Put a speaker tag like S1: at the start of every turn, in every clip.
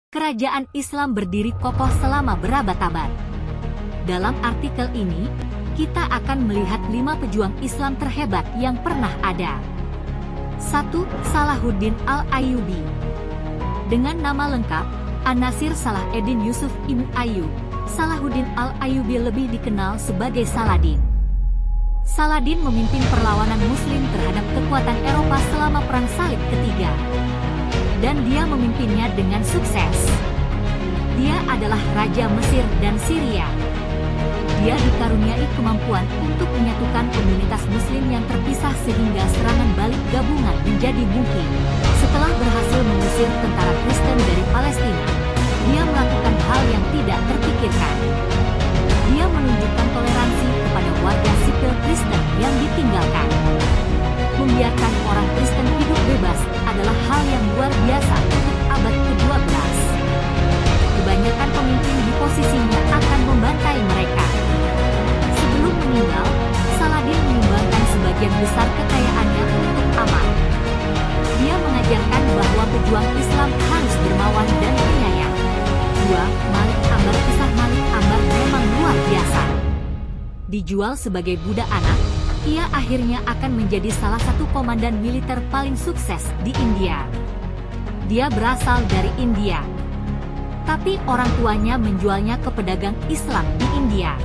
S1: Kerajaan Islam berdiri kokoh selama berabad-abad. Dalam artikel ini, kita akan melihat 5 pejuang Islam terhebat yang pernah ada. 1. Salahuddin Al-Ayyubi. Dengan nama lengkap, An-Nasir Salah Eddin Yusuf Ibn Ayyub, Salahuddin Al-Ayyubi lebih dikenal sebagai Saladin. Saladin memimpin perlawanan Muslim terhadap kekuatan Eropa selama Perang Salib Ketiga. Dan dia memimpinnya dengan sukses. Dia adalah Raja Mesir dan Syria. Dia dikaruniai kemampuan untuk menyatukan komunitas Muslim yang terpisah sehingga serangan balik gabungan menjadi mungkin. Setelah berhasil mengusir tentara Kristen dari Palestina, dia melakukan hal yang tidak terpikirkan. Dia menunjukkan toleransi kepada warga sipil Kristen yang ditinggalkan. Membiarkan orang Kristen hidup bebas adalah hal yang luar biasa untuk abad ke-12. Kebanyakan pemimpin di posisinya akan membantai mereka. Sebelum meninggal, Saladin menyumbangkan sebagian besar kekayaannya untuk amal. Dia mengajarkan bahwa pejuang Islam harus dermawan dan penyayang. 2. Malik Ambar. Kisah Malik Ambar memang luar biasa. Dijual sebagai budak anak, ia akhirnya akan menjadi salah satu komandan militer paling sukses di India. Dia berasal dari India, tapi orang tuanya menjualnya ke pedagang Islam di India.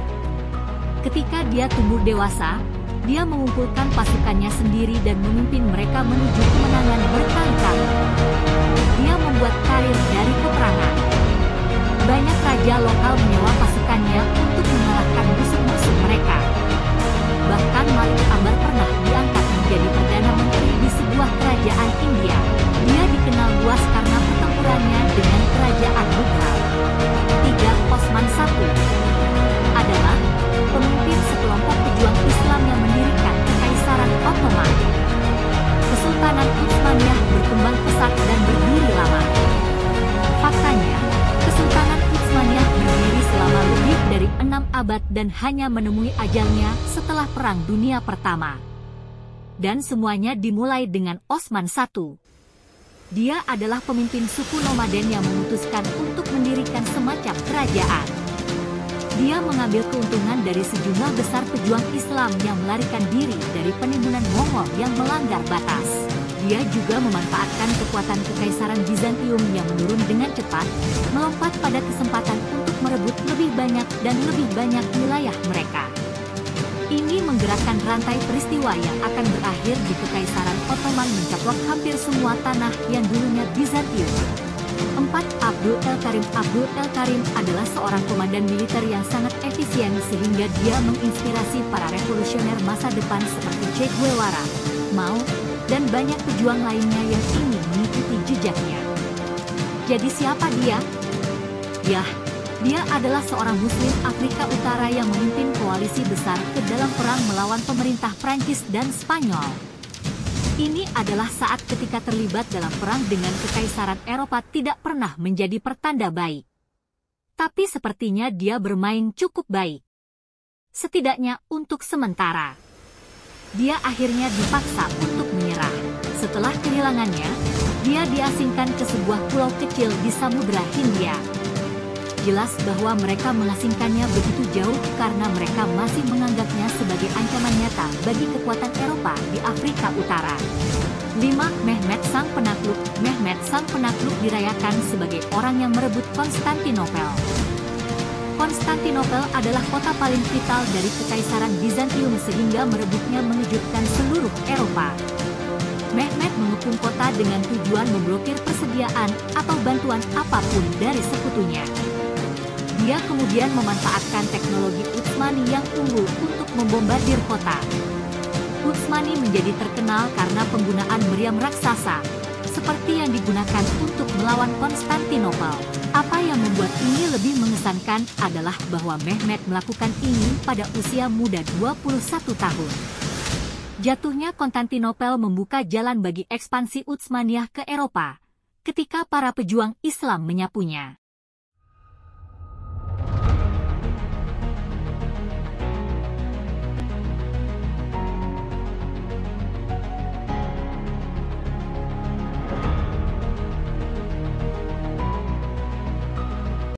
S1: Ketika dia tumbuh dewasa, dia mengumpulkan pasukannya sendiri dan memimpin mereka menuju kemenangan berkali-kali. Dia membuat karir dari peperangan. Banyak raja lokal menyewa pasukannya untuk mengalahkan musuh-musuh mereka. Bahkan Malik Ambar pernah diangkat menjadi Perdana Menteri di sebuah kerajaan India. Dia dikenal luas karena pertempurannya dengan kerajaan Mughal. 3. Osman I adalah pemimpin sekelompok pejuang Islam yang mendirikan Kekaisaran Ottoman. Kesultanan Utsmaniyah berkembang pesat dan berdiri lama. Faktanya, Kesultanan Utsmaniyah berdiri selama lebih dari 6 abad dan hanya menemui ajalnya setelah Perang Dunia Pertama. Dan semuanya dimulai dengan Osman I. Dia adalah pemimpin suku nomaden yang memutuskan untuk mendirikan semacam kerajaan. Dia mengambil keuntungan dari sejumlah besar pejuang Islam yang melarikan diri dari penimbunan Mongol yang melanggar batas. Dia juga memanfaatkan kekuatan Kekaisaran Bizantium yang menurun dengan cepat, melompat pada kesempatan untuk merebut lebih banyak dan lebih banyak wilayah mereka. Ini menggerakkan rantai peristiwa yang akan berakhir di Kekaisaran Ottoman mencaplok hampir semua tanah yang dulunya Bizantium. 4. Abdul el-Karim. Abdul el-Karim adalah seorang komandan militer yang sangat efisien sehingga dia menginspirasi para revolusioner masa depan seperti Che Guevara, Mao, dan banyak pejuang lainnya yang ingin mengikuti jejaknya. Jadi siapa dia? Dia adalah seorang Muslim Afrika Utara yang memimpin koalisi besar ke dalam perang melawan pemerintah Prancis dan Spanyol. Ini adalah saat ketika terlibat dalam perang dengan Kekaisaran Eropa tidak pernah menjadi pertanda baik. Tapi sepertinya dia bermain cukup baik. Setidaknya untuk sementara. Dia akhirnya dipaksa untuk menyerah. Setelah kehilangannya, dia diasingkan ke sebuah pulau kecil di Samudra Hindia. Jelas bahwa mereka mengasingkannya begitu jauh karena mereka masih menganggapnya sebagai ancaman nyata bagi kekuatan Eropa di Afrika Utara. 5. Mehmed Sang Penakluk. Mehmed Sang Penakluk dirayakan sebagai orang yang merebut Konstantinopel. Konstantinopel adalah kota paling vital dari Kekaisaran Bizantium sehingga merebutnya mengejutkan seluruh Eropa. Mehmed mengepung kota dengan tujuan memblokir persediaan atau bantuan apapun dari sekutunya. Dia kemudian memanfaatkan teknologi Utsmani yang unggul untuk membombardir kota. Utsmani menjadi terkenal karena penggunaan meriam raksasa, seperti yang digunakan untuk melawan Konstantinopel. Apa yang membuat ini lebih mengesankan adalah bahwa Mehmed melakukan ini pada usia muda 21 tahun. Jatuhnya Konstantinopel membuka jalan bagi ekspansi Utsmaniyah ke Eropa, ketika para pejuang Islam menyapunya.